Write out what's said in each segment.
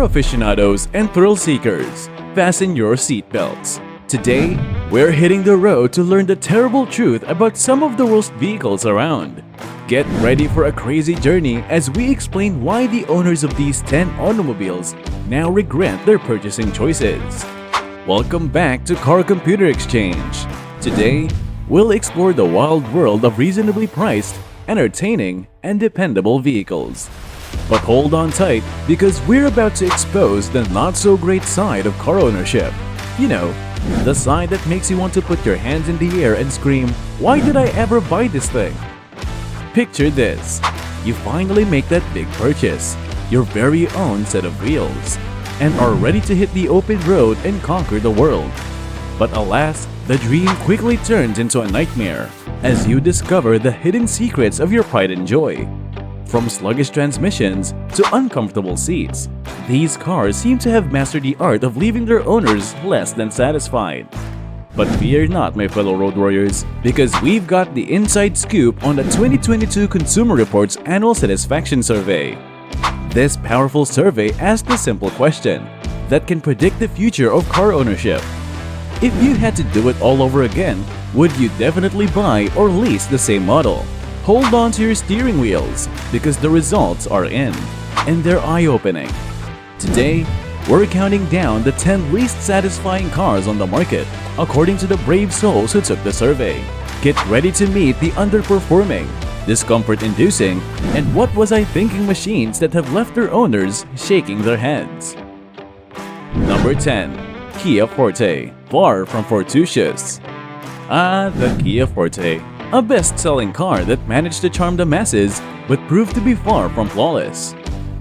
aficionados and thrill seekers, fasten your seatbelts. Today, we're hitting the road to learn the terrible truth about some of the worst vehicles around. Get ready for a crazy journey as we explain why the owners of these 10 automobiles now regret their purchasing choices. Welcome back to Car Computer Exchange. Today, we'll explore the wild world of reasonably priced, entertaining, and dependable vehicles. But hold on tight because we're about to expose the not-so-great side of car ownership. You know, the side that makes you want to put your hands in the air and scream, "Why did I ever buy this thing?" Picture this. You finally make that big purchase, your very own set of wheels, and are ready to hit the open road and conquer the world. But alas, the dream quickly turns into a nightmare as you discover the hidden secrets of your pride and joy. From sluggish transmissions to uncomfortable seats, these cars seem to have mastered the art of leaving their owners less than satisfied. But fear not, my fellow road warriors, because we've got the inside scoop on the 2022 Consumer Reports Annual Satisfaction Survey. This powerful survey asks the simple question that can predict the future of car ownership. If you had to do it all over again, would you definitely buy or lease the same model? Hold on to your steering wheels because the results are in, and they're eye-opening. Today, we're counting down the 10 least satisfying cars on the market according to the brave souls who took the survey. Get ready to meet the underperforming, discomfort-inducing, and what was I thinking machines that have left their owners shaking their heads. Number 10. Kia Forte. Far from fortuitous. The Kia Forte. A best-selling car that managed to charm the masses but proved to be far from flawless.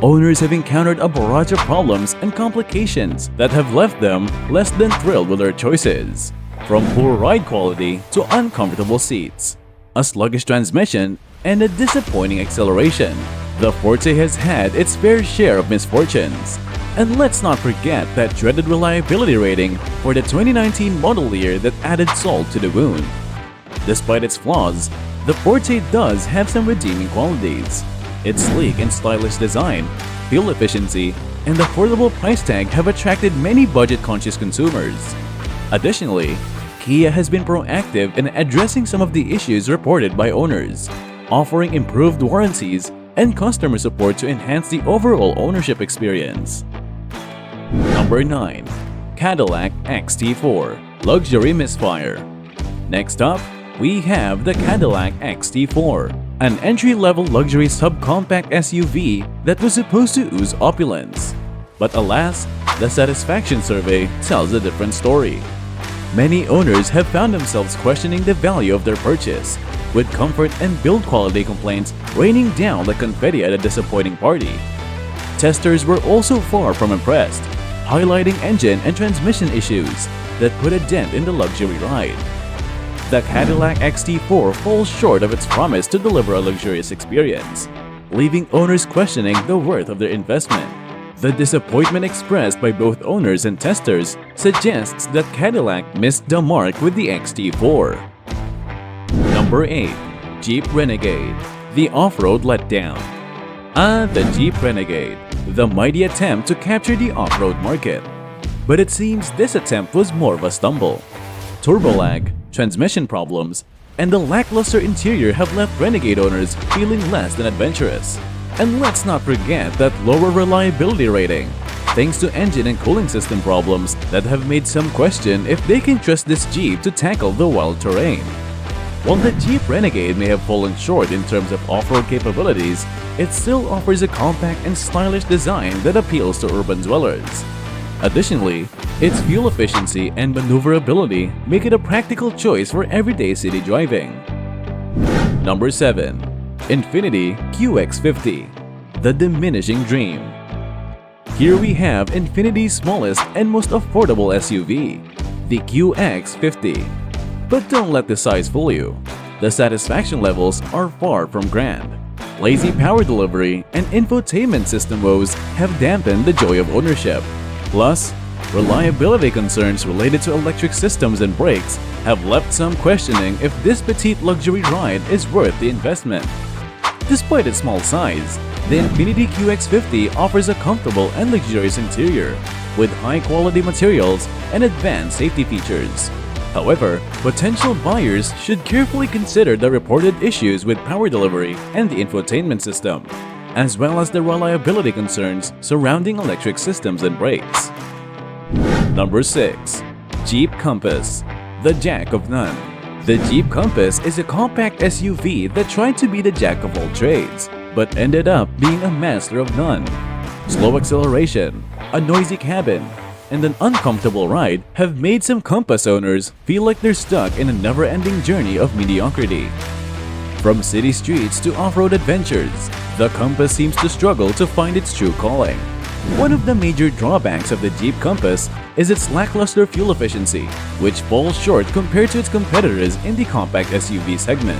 Owners have encountered a barrage of problems and complications that have left them less than thrilled with their choices. From poor ride quality to uncomfortable seats, a sluggish transmission, and a disappointing acceleration, the Forte has had its fair share of misfortunes. And let's not forget that dreaded reliability rating for the 2019 model year that added salt to the wound. Despite its flaws, the Forte does have some redeeming qualities. Its sleek and stylish design, fuel efficiency, and affordable price tag have attracted many budget-conscious consumers. Additionally, Kia has been proactive in addressing some of the issues reported by owners, offering improved warranties and customer support to enhance the overall ownership experience. Number 9. Cadillac XT4 Luxury Misfire. Next up, we have the Cadillac XT4, an entry-level luxury subcompact SUV that was supposed to ooze opulence. But alas, the satisfaction survey tells a different story. Many owners have found themselves questioning the value of their purchase, with comfort and build quality complaints raining down like confetti at a disappointing party. Testers were also far from impressed, highlighting engine and transmission issues that put a dent in the luxury ride. The Cadillac XT4 falls short of its promise to deliver a luxurious experience, leaving owners questioning the worth of their investment. The disappointment expressed by both owners and testers suggests that Cadillac missed the mark with the XT4. Number 8. Jeep Renegade. The off-road letdown. The Jeep Renegade, the mighty attempt to capture the off-road market. But it seems this attempt was more of a stumble. Turbo lag, transmission problems, and the lackluster interior have left Renegade owners feeling less than adventurous. And let's not forget that lower reliability rating, thanks to engine and cooling system problems that have made some question if they can trust this Jeep to tackle the wild terrain. While the Jeep Renegade may have fallen short in terms of off-road capabilities, it still offers a compact and stylish design that appeals to urban dwellers. Additionally, its fuel efficiency and maneuverability make it a practical choice for everyday city driving. Number 7. Infiniti QX50 The Diminishing Dream. Here we have Infiniti's smallest and most affordable SUV, the QX50. But don't let the size fool you. The satisfaction levels are far from grand. Lazy power delivery and infotainment system woes have dampened the joy of ownership. Plus, reliability concerns related to electric systems and brakes have left some questioning if this petite luxury ride is worth the investment. Despite its small size, the Infiniti QX50 offers a comfortable and luxurious interior with high-quality materials and advanced safety features. However, potential buyers should carefully consider the reported issues with power delivery and the infotainment system, as well as the reliability concerns surrounding electric systems and brakes. Number 6. Jeep Compass, the Jack of None. The Jeep Compass is a compact SUV that tried to be the jack of all trades, but ended up being a master of none. Slow acceleration, a noisy cabin, and an uncomfortable ride have made some Compass owners feel like they're stuck in a never-ending journey of mediocrity. From city streets to off-road adventures, the Compass seems to struggle to find its true calling. One of the major drawbacks of the Jeep Compass is its lackluster fuel efficiency, which falls short compared to its competitors in the compact SUV segment.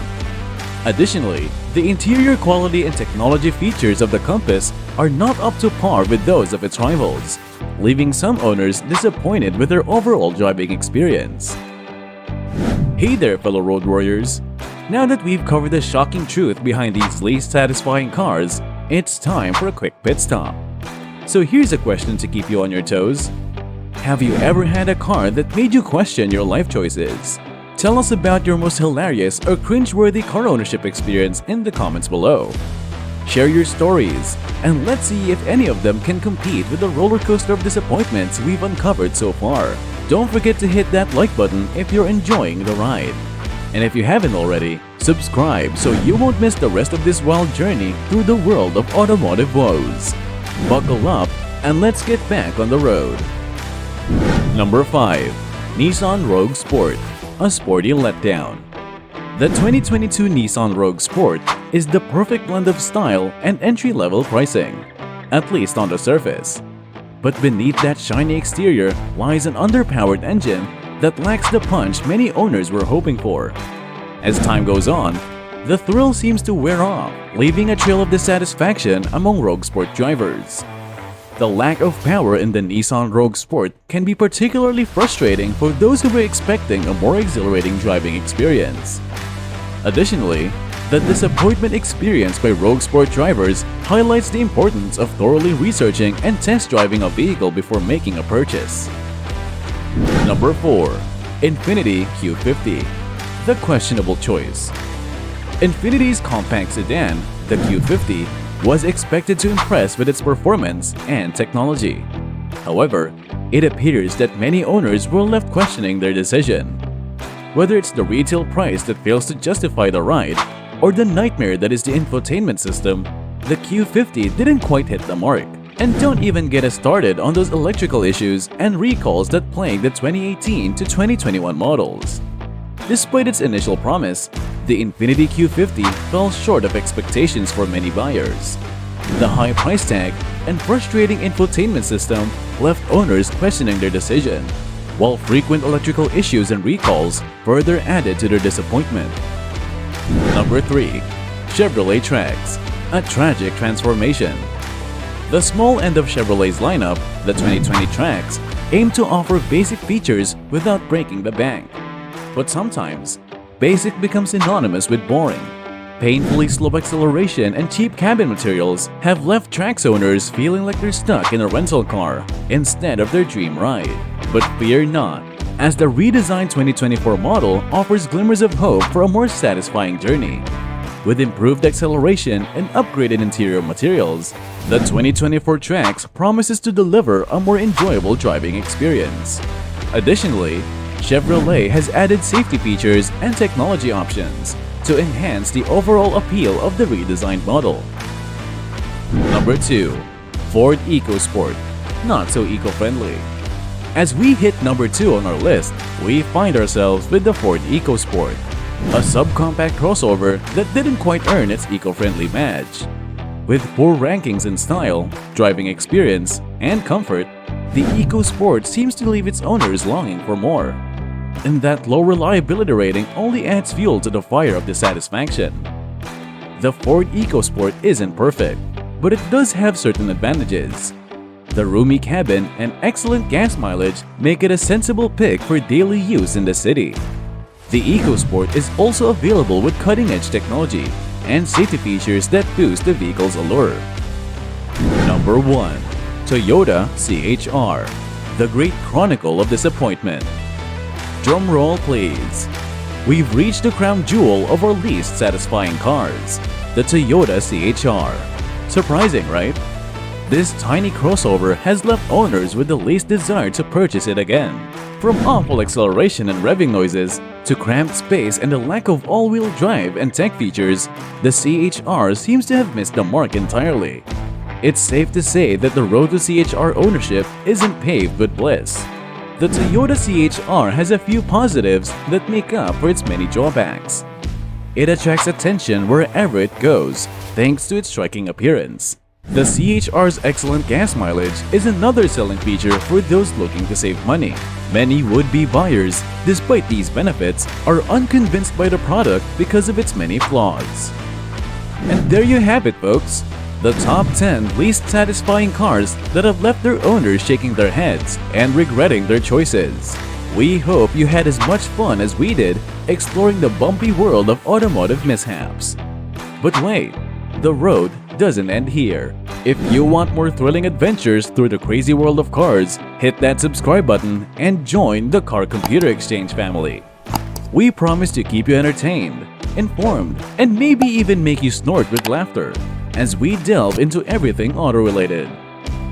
Additionally, the interior quality and technology features of the Compass are not up to par with those of its rivals, leaving some owners disappointed with their overall driving experience. Hey there, fellow road warriors! Now that we've covered the shocking truth behind these least satisfying cars, it's time for a quick pit stop. So here's a question to keep you on your toes. Have you ever had a car that made you question your life choices? Tell us about your most hilarious or cringe-worthy car ownership experience in the comments below. Share your stories, and let's see if any of them can compete with the roller coaster of disappointments we've uncovered so far. Don't forget to hit that like button if you're enjoying the ride. And if you haven't already, subscribe so you won't miss the rest of this wild journey through the world of automotive woes. Buckle up and let's get back on the road. Number 5. Nissan Rogue Sport, a sporty letdown. The 2022 Nissan Rogue Sport is the perfect blend of style and entry-level pricing, at least on the surface. But beneath that shiny exterior lies an underpowered engine that lacks the punch many owners were hoping for. As time goes on, the thrill seems to wear off, leaving a trail of dissatisfaction among Rogue Sport drivers. The lack of power in the Nissan Rogue Sport can be particularly frustrating for those who were expecting a more exhilarating driving experience. Additionally, the disappointment experienced by Rogue Sport drivers highlights the importance of thoroughly researching and test driving a vehicle before making a purchase. Number 4. Infiniti Q50, the questionable choice. Infiniti's compact sedan, the Q50, was expected to impress with its performance and technology. However, it appears that many owners were left questioning their decision. Whether it's the retail price that fails to justify the ride, or the nightmare that is the infotainment system, the Q50 didn't quite hit the mark. And don't even get us started on those electrical issues and recalls that plagued the 2018 to 2021 models. Despite its initial promise, the Infiniti Q50 fell short of expectations for many buyers. The high price tag and frustrating infotainment system left owners questioning their decision, while frequent electrical issues and recalls further added to their disappointment. Number 3. Chevrolet Trax, a tragic transformation. The small end of Chevrolet's lineup, the 2020 Trax, aimed to offer basic features without breaking the bank. But sometimes, basic becomes synonymous with boring. Painfully slow acceleration and cheap cabin materials have left Trax owners feeling like they're stuck in a rental car instead of their dream ride. But fear not, as the redesigned 2024 model offers glimmers of hope for a more satisfying journey. With improved acceleration and upgraded interior materials, the 2024 Trax promises to deliver a more enjoyable driving experience. Additionally, Chevrolet has added safety features and technology options to enhance the overall appeal of the redesigned model. Number 2. Ford Ecosport, not so eco-friendly. As we hit number 2 on our list, we find ourselves with the Ford Ecosport, a subcompact crossover that didn't quite earn its eco-friendly badge. With poor rankings in style, driving experience, and comfort, the EcoSport seems to leave its owners longing for more. And that low reliability rating only adds fuel to the fire of dissatisfaction. The Ford EcoSport isn't perfect, but it does have certain advantages. The roomy cabin and excellent gas mileage make it a sensible pick for daily use in the city. The EcoSport is also available with cutting-edge technology and safety features that boost the vehicle's allure. Number 1. Toyota CHR, the great chronicle of disappointment. Drum roll please. We've reached the crown jewel of our least satisfying cars, the Toyota CHR. Surprising, right? This tiny crossover has left owners with the least desire to purchase it again. From awful acceleration and revving noises, to cramped space and a lack of all-wheel drive and tech features, the CHR seems to have missed the mark entirely. It's safe to say that the road to CHR ownership isn't paved with bliss. The Toyota CHR has a few positives that make up for its many drawbacks. It attracts attention wherever it goes, thanks to its striking appearance. The CHR's excellent gas mileage is another selling feature for those looking to save money. Many would-be buyers, despite these benefits, are unconvinced by the product because of its many flaws. And there you have it, folks! The top 10 least satisfying cars that have left their owners shaking their heads and regretting their choices. We hope you had as much fun as we did exploring the bumpy world of automotive mishaps. But wait, the road doesn't end here. If you want more thrilling adventures through the crazy world of cars, hit that subscribe button and join the Car Computer Exchange family. We promise to keep you entertained, informed, and maybe even make you snort with laughter as we delve into everything auto-related.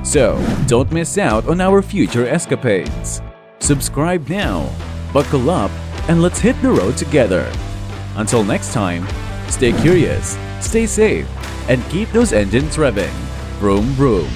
So, don't miss out on our future escapades. Subscribe now, buckle up, and let's hit the road together. Until next time, stay curious, stay safe, and keep those engines revving. Vroom vroom.